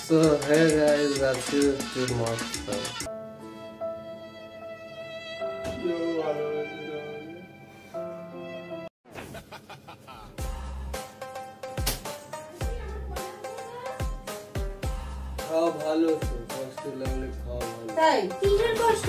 So hey guys, that's it to monster. Yo, খাওয়া ভালো তো, কষ্ট লাগলে খাওয়া ভালো। তাই কিসের কষ্ট?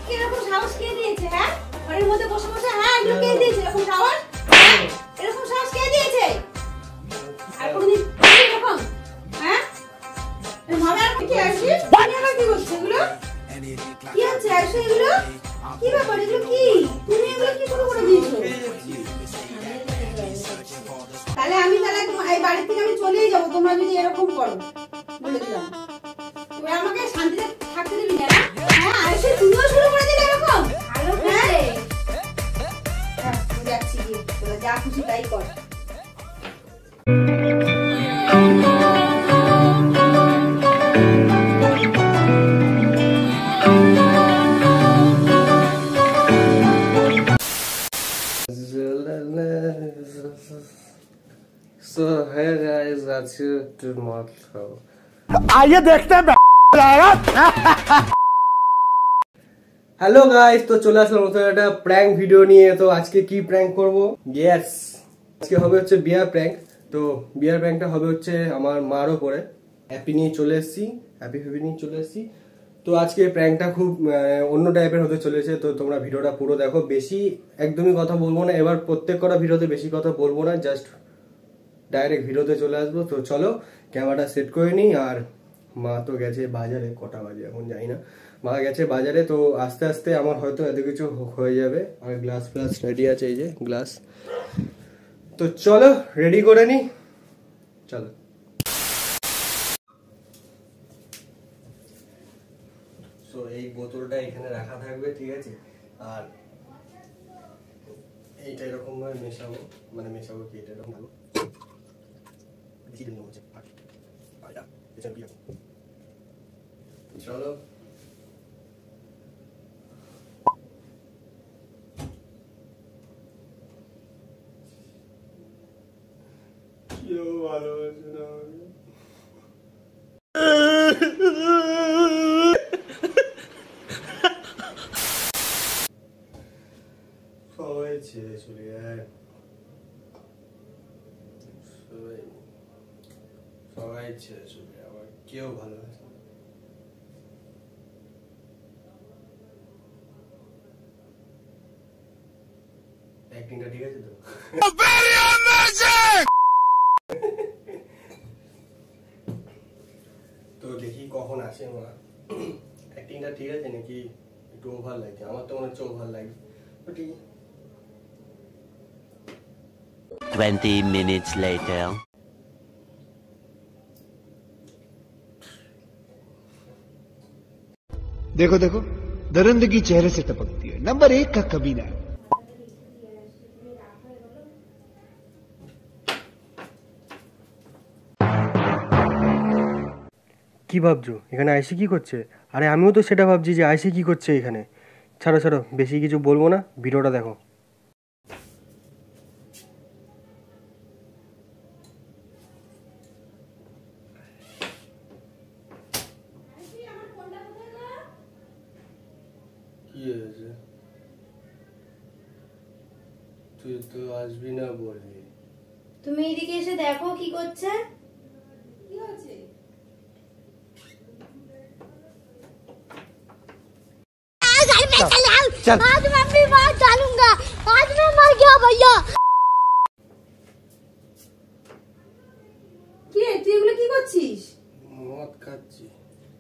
কিরকম সাহস কে দিয়েছে? হ্যাঁ, ঘরের মধ্যে বসে বসে হ্যাঁ এগুলো কে দিয়েছে? এরকম সাহস, এরকম সাহস কে দিয়েছে? আর কোনদিন এরকম হ্যাঁ ভাবে আর কি আসিস? তুমি আবার কি করছিস এগুলো? কি হচ্ছে আসে এগুলো? কি ব্যাপার এগুলো? কি তুমি এগুলো কি শুরু করে দিয়েছো? তাহলে আমি এই বাড়ি থেকে আমি চলেই যাবো তোমরা যদি এরকম করো, বলে দিলাম। তুমি আমাকে শান্তিতে থাকতে দিবি না? হ্যাঁ আরে তুমিও শুরু করে দিলে এরকম? ভালো করে যাচ্ছি কি তোরা যা খুশি তাই কর। So hey guys, that's it to monster. आइए देखते हैं হ্যালো গাইস, তো চলে আসলাম নতুন একটা প্র্যাঙ্ক ভিডিও নিয়ে। তো আজকে কি প্র্যাঙ্ক করব? ইয়েস, আজকে হবে হচ্ছে বিয়ার প্র্যাঙ্ক। তো বিয়ার প্র্যাঙ্কটা হবে হচ্ছে আমার মার উপরে। হ্যাপি নিয়ে চলে এসেছি, হ্যাপি নিয়ে চলে এসেছি। তো আজকে প্র্যাঙ্কটা খুব অন্য টাইপের হতে চলেছে। তো তোমরা ভিডিওটা পুরো দেখো। বেশি একদমই কথা বলবো না এবার, প্রত্যেক কটা ভিডিওতে বেশি কথা বলবো না, জাস্ট ডাইরেক্ট ভিডিওতে চলে আসবো। তো চলো ক্যামেরাটা সেট করে নিই। আর মা তো গেছে বাজারে, কটা বাজে এখন জানি না, মা গেছে বাজারে। তো আস্তে আস্তে আমার হয়তো এত কিছু হয়ে যাবে। আর গ্লাস ফ্লাস রেডি আছে, এই যে গ্লাস। তো চলো রেডি করে নি, চলো। তো এই বোতলটা এখানে রাখা থাকবে, ঠিক আছে? আর এইটা এরকম ভাবে মেশাবো, মানে মেশাবো কি, এটা এরকম ভালো চলো। কেউ ভালোবাসে না সবাই ছেড়ে চলে যায়, সবাই ছেড়ে চলে যায়, আবার কেউ ভালোবাসে না। অ্যাক্টিংটা ঠিক আছে তো? তো দেখি কখন আসে মা। অ্যাক্টিংটা ঠিক আছে নাকি একটু ওভার লাগছে? আমার তো মনে হচ্ছে ওভার লাগছে। তো ঠিক আছে। 20 minutes later. देखो देखो दरिंदगी चेहरे से टपकती है। नंबर 1 का कमीना। কি ভাবছো এখানে আইসি কি করছে? আরে আমিও তো সেটা ভাবছি যে আইসি কি করছে এখানে। ছাড়ো ছাড়ো, বেশি কিছু বলবো না, ভিডিওটা দেখো। কি হয়েছে? তুই তো আসবি না বললি। তুমি এদিকে এসে দেখো কি করছে। কি হচ্ছে? चल आज मैं अपनी बात डालूंगा, आज मैं मर गया भैया। কি রে তুই এগুলো কি করছিস? মদ খাচ্ছি।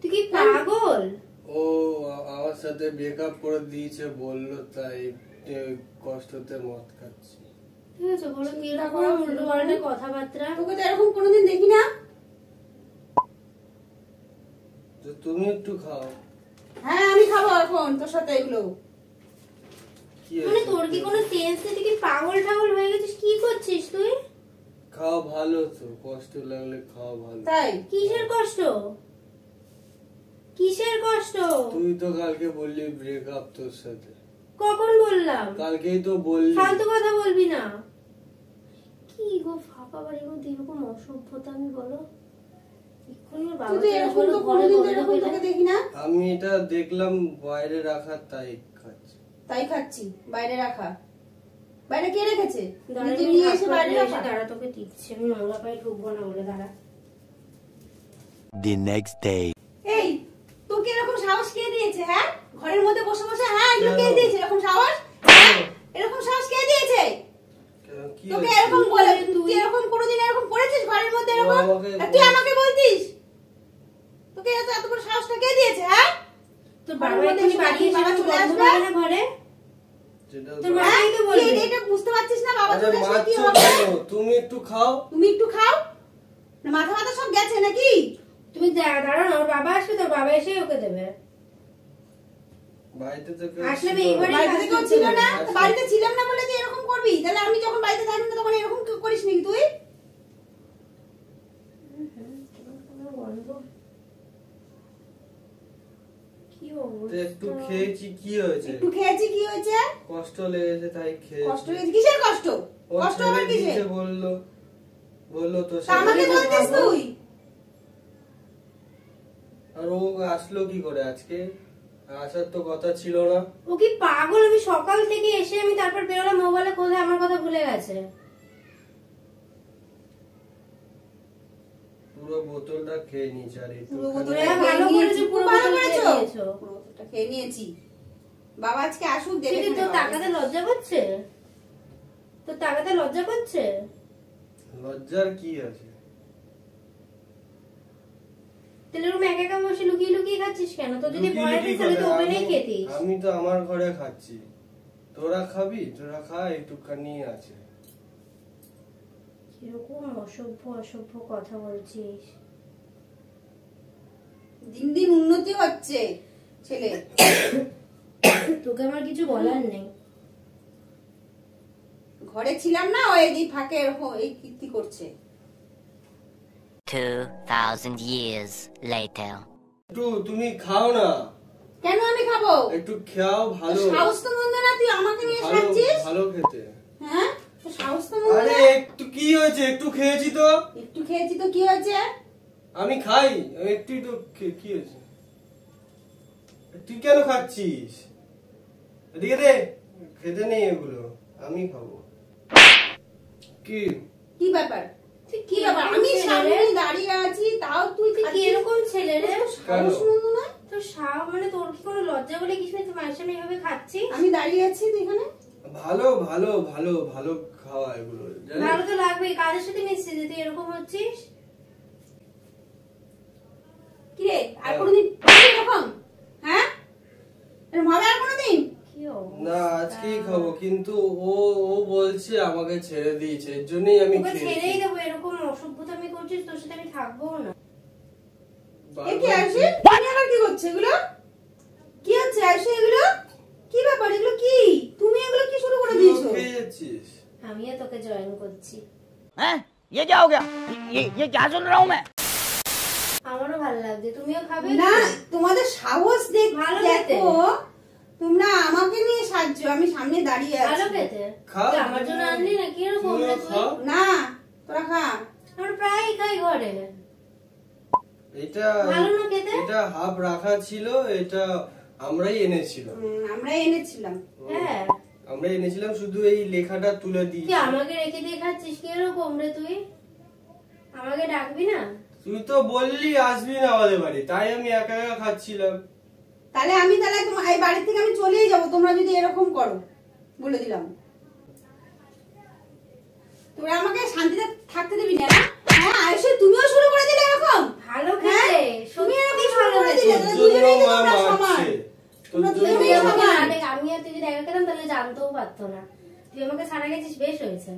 তুই কি পাগল? ও আমার সাথে ব্রেকআপ করে দিয়েছে বললো, তাই কষ্টতে মদ খাচ্ছি। ঠিক আছে বলো কি এরকম উল্টোপাল্টা কথাবার্তা? তোকে তো এরকম কোনোদিন দেখি না। তো তুমি একটু খাও। হ্যাঁ আমি খাবো এখন তোর সাথে এগুলো। মানে তোর কি কোনো সেন্স নেই? তুই কি পাগল টাগল হয়ে গেছিস? কি করছিস তুই? খাওয়া ভালো তো, কষ্ট লাগলে খাওয়া ভালো। তাই কিসের কষ্ট? কিসের কষ্ট? তুই তো কালকে বললি ব্রেকআপ তোর সাথে। কখন বললাম? কালকেই তো বললি। ফালতু কথা বলবি না। কি গো আবার এরকম অসভ্যতা আমি বলো তুই তো এরকম তো কোনোদিন তো এরকম তোকে দেখি না। আমি এটা দেখলাম বাইরে রাখা তাই খাচ্ছি। বাইরে রাখা, বাইরে কে রেখেছে? তুই নিয়ে এসে বাইরে রাখা। দাঁড়া তোকে দিচ্ছি, আমি নোংরা পায়ে ঢুকবো না বলে দাঁড়া। The next day. এই তোকে এরকম সাহস কে দিয়েছে? হ্যাঁ, ঘরের মধ্যে বসে বসে হ্যাঁ এগুলো কে দিয়েছে এরকম সাহস? এরকম সাহস কে দিয়েছে তোকে? এরকম বলে তুই এরকম কোনোদিন এরকম করেছিস ঘরের মধ্যে এরকম? আর তুই আমাকে বলতিস? তোকে এত বড় সাহসটা কে দিয়েছে? হ্যাঁ, তোর বাবা এখানে বাড়ি এসে চলে আসবে না ঘরে? তোর মাই তো বলবে। এটা বুঝতে পারছিস না? বাবা চলে আসলে কি হবে? তুমি একটু খাও না, মাথা সব গেছে নাকি? তুমি দাঁড়াও না, ওর বাবা আসবে, তোর বাবা এসে ওকে দেবে। বাড়িতে থেকে আসলে আমি এই ঘরে বাড়িতে কেউ ছিল না, তো বাড়িতে ছিলাম না বলে তুই এরকম করবি? তাহলে আমি যখন বাড়িতে থাকবো না তখন এরকম করিস নাকি তুই? কি অবস্থা? একটু খেয়েছি কি হয়েছে? একটু খেয়েছি কি হয়েছে? কষ্ট লেগেছে তাই খেয়েছি। কষ্ট হয়েছে? কিসের কষ্ট? ও কষ্ট ছেড়ে আবার কিসের? দিয়েছে বললো তো তা আমাকে বলতিস তুই? আর ও আসলো কি করে আজকে? আসার তো কথা ছিল না। ও কি পাগল? আমি সকাল থেকে এসে আমি তারপর বেরোলাম, মোবাইলে কোথায় আমার কথা ভুলে গেছে। পুরো বোতলটা খেয়ে নিয়েছি আর পুরো বোতলটা হ্যাঁ, ভালো করেছো, পুরো ভালো বোতল করেছো। খেয়ে নিয়েছো। পুরো বোতলটা খেয়ে নিয়েছি। বাবা আজকে আসুক দেবে। কিন্তু তোর তাকাতে লজ্জা করছে? তোর তাকাতে লজ্জা করছে? লজ্জার কি আছে? তাহলে রুমে একা একা বসে লুকিয়ে লুকিয়ে খাচ্ছিস কেন? তোর যদি লুকিয়ে ভয় লুকিয়ে পেত তাহলে তো করে ওভেনেই খেতিস। আমি তো আমার ঘরে খাচ্ছি। তোরা খাবি? তোরা খা, একটুখানি আছে। কিরকম অসভ্য কথা বলছিস। দিন দিন উন্নতি হচ্ছে ছেলে। তোকে আমার কিছু বলার নেই। ঘরে ছিলাম না, ও এই ফাঁকে এরকম এই কীর্তি করছে। 2000 years later. একটু তুমি খাও না। কেন আমি খাবো? একটু খাও, ভালো সাহস তো মন্দ না, তুই আমাকে নিয়ে খাচ্ছিস? ভালো খেতে। হ্যাঁ, তো সাহস তো মন্দ আরে না। একটু কি হয়েছে? একটু খেয়েছি তো। একটু খেয়েছি তো কি হয়েছে? আমি খাই, একটু তো কি হয়েছে? তুই কেন খাচ্ছিস? এদিকে দে, খেতে নেই এগুলো, আমি খাবো। কি কি ব্যাপার? তুই কি ব্যাপার? আমি সামনে দাঁড়িয়ে আছি তাও তুই কি এরকম ছেলে রে? সাহস মন্দ না। তোর মানে তোর কি কোনো লজ্জা বলে কিছু নেই? তুই মায়ের সামনে এভাবে খাচ্ছিস? আমি দাঁড়িয়ে আছি এখানে। ভালো ভালো ভালো ভালো খাওয়া এগুলো, জানিস? ভালো তো লাগবে, কাজের সাথে মিশছিস যে তুই এরকম হচ্ছিস। কি রে, আর কোনোদিন এরকম? হ্যাঁ, এরকম হবে আর কোনোদিন? কি অবস্থা? না আজকেই খাবো, কিন্তু ও বলছে আমাকে ছেড়ে দিয়েছে, এর জন্যই আমি তোকে ছেড়েই খেয়েছি। দেবো। এরকম অসভ্যতা আমি করছিস, তোর সাথে আমি থাকবো না। এ কি আয়ুষী? তুমি আবার কি করছো এগুলো? কি হচ্ছে আয়ুষী এগুলো? কি ব্যাপার এগুলো? কি তুমি এগুলো কি শুরু করে দিয়েছো? খেয়ে যাচ্ছিস? আমিও তোকে জয়েন করছি। हैं? ये क्या हो गया? ये क्या सुन रहा हूँ मैं? আমারও ভালো লাগছে, তুমিও খাবে? না, তোমাদের সাহস ভালো খেতে। দেখো, তোমরা আমাকে নিয়ে সাহায্য, আমি সামনে দাঁড়িয়ে ভালো আছি। খেতে। খাও। তুই আমার জন্য আনলি না? কিরকম তুমিও রে তুই? খাও। না, তোরা খা। আমরা প্রায় খাই ঘরে। এটা ভালো না খেতে? এটা হাফ রাখা ছিল, এটা আমরাই এনেছিলাম। আমরা এনেছিলাম। হ্যাঁ, আমরা এনেছিলাম, শুধু এই লেখাটা তুলে দিই। তুই আমাকে রেখে দিয়ে খাচ্ছিস? কিরকম রে তুই? আমাকে ডাকবি না? তুই তো বললি আসবি না আমাদের বাড়ি, তাই আমি একা একা খাচ্ছিলাম। তাহলে তোমার এই বাড়ি থেকে আমি চলেই যাবো তোমরা যদি এরকম করো, বলে দিলাম। তোরা আমাকে শান্তিতে থাকতে দিবি না? হ্যাঁ আয়ুষী, তুমিও শুরু করে দিলে এরকম? ভালো হ্যাঁ? খেতে। তুমি এরকম সত্যি শুরু ভালো করে খেতে। দিলে, তোর দুজনেই তো জন্য মা তোমরা সমান। মারছে। তোর তোমরা জন্য তুই দুজনেই মা আমাকে সমান। না ডেকে, আমি আর তুই যদি একা খেতাম তাহলে জানতেও পারতো না। তুই আমাকে ছাড়া গেছিস, বেশ হয়েছে।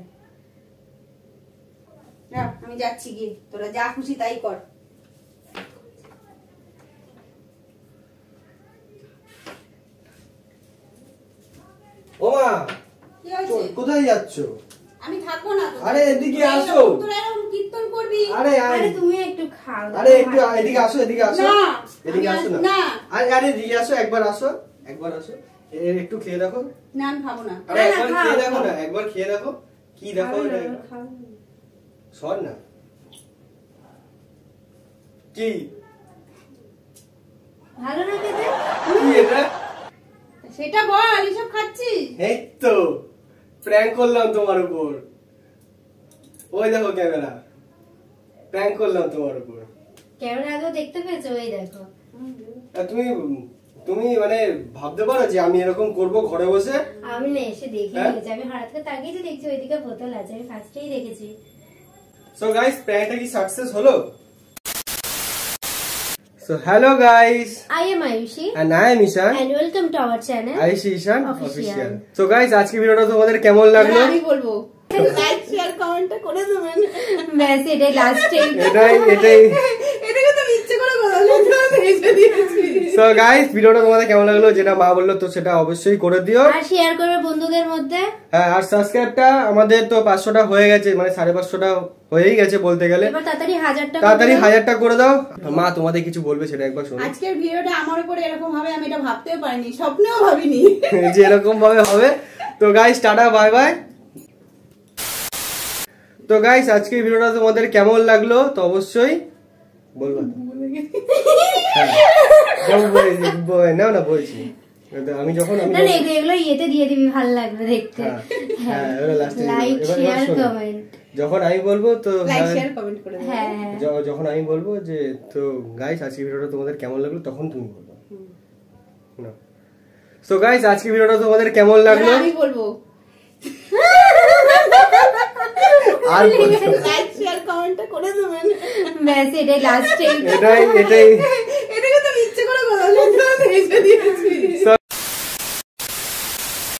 না, আমি যাচ্ছি গিয়ে, তোরা যা খুশি তাই কর। ও মা, কি হয়েছে? কোথায় যাচ্ছ? আমি থাকবো না তো। আরে এদিকে তোরা আসো। এরকম- তোরা এরকম কীর্তন করবি? আরে আরে তুমি একটু খাও। আরে একটু এদিকে আসো, এদিকে আসো, না, এদিকে আমি আসো না। না। আরে আরে এদিকে আসো, একবার আসো, একবার আসো। একটু খেয়ে দেখো। না, আমি খাবো না। আরে না, একবার খাও, খেয়ে দেখো খাও। না, একবার খেয়ে দেখো। কি দেখো খাও না, এটা? খাও। সর না কি ভালো না খেতে? কি এটা? সেটা বল, এসব খাচ্ছিস? এই তো প্র্যাঙ্ক করলাম তোমার উপর। ওই দেখো ক্যামেরা, প্র্যাঙ্ক করলাম তোমার উপর। ক্যামেরা আগেও দেখতে পেয়েছো? ওই দেখো। আর তুমি মানে ভাবতে পারো যে আমি এরকম করব ঘরে বসে? আমি না এসে দেখে হ্যাঁ? নিয়েছি, আমি হঠাৎ করে তাকিয়েছি, দেখছি ওইদিকে বোতল আছে, আমি ফার্স্টেই দেখেছি। সো গাইস, প্র্যাঙ্কটা কি সাকসেস হলো? So hello guys, I am Ayushi and I am Ishan, and welcome to our channel. Ayushi Ishan Official. Official. So guys, আজকে ভিডিওটা তোমাদের কেমন লাগলো? আমি বলবো লাইক শেয়ার কমেন্টটা করে দেবেন। ব্যাস এটাই লাস্ট এটাই এটাকে তো ইচ্ছে করে বললাম, এসে দিয়েছি। সো গাইস, ভিডিওটা তোমাদের কেমন লাগলো? যেটা মা বললো তো সেটা অবশ্যই করে দিও। আর শেয়ার করবে বন্ধুদের মধ্যে। হ্যাঁ, আর সাবস্ক্রাইবটা আমাদের তো 500টা হয়ে গেছে, মানে 550টা হয়েই গেছে বলতে গেলে। এবার তাড়াতাড়ি 1000টা তাড়াতাড়ি 1000টা করে দাও। মা তোমাদের কিছু বলবে সেটা একবার শোনো। আজকের ভিডিওটা আমার উপরে এরকম হবে আমি এটা ভাবতেও পারিনি, স্বপ্নেও ভাবিনি যে এরকম ভাবে হবে। তো গাইস, টাটা, বাই বাই। তো গাইস, আজকের ভিডিওটা তোমাদের কেমন লাগলো তো অবশ্যই বলবা। না না বলছি, আমি যখন না না, এগুলো ইয়েতে দিয়ে দিবি, ভালো লাগবে দেখতে। হ্যাঁ, এবার লাস্টে লাইক শেয়ার কমেন্ট। যখন আমি বলবো তো লাইক শেয়ার কমেন্ট করে দেবেন। হ্যাঁ যখন আমি বলবো যে তো গাইস আজকের ভিডিওটা তোমাদের কেমন লাগলো তখন তুমি বলবো না। সো গাইস, আজকের ভিডিওটা তোমাদের কেমন লাগলো? আমি বলবো আর লাইক শেয়ার কমেন্টটা করে দেবেন। ব্যাস এটাই লাস্ট এটাই এটাকে তো ইচ্ছে করে বললাম, এসে দিয়েছি।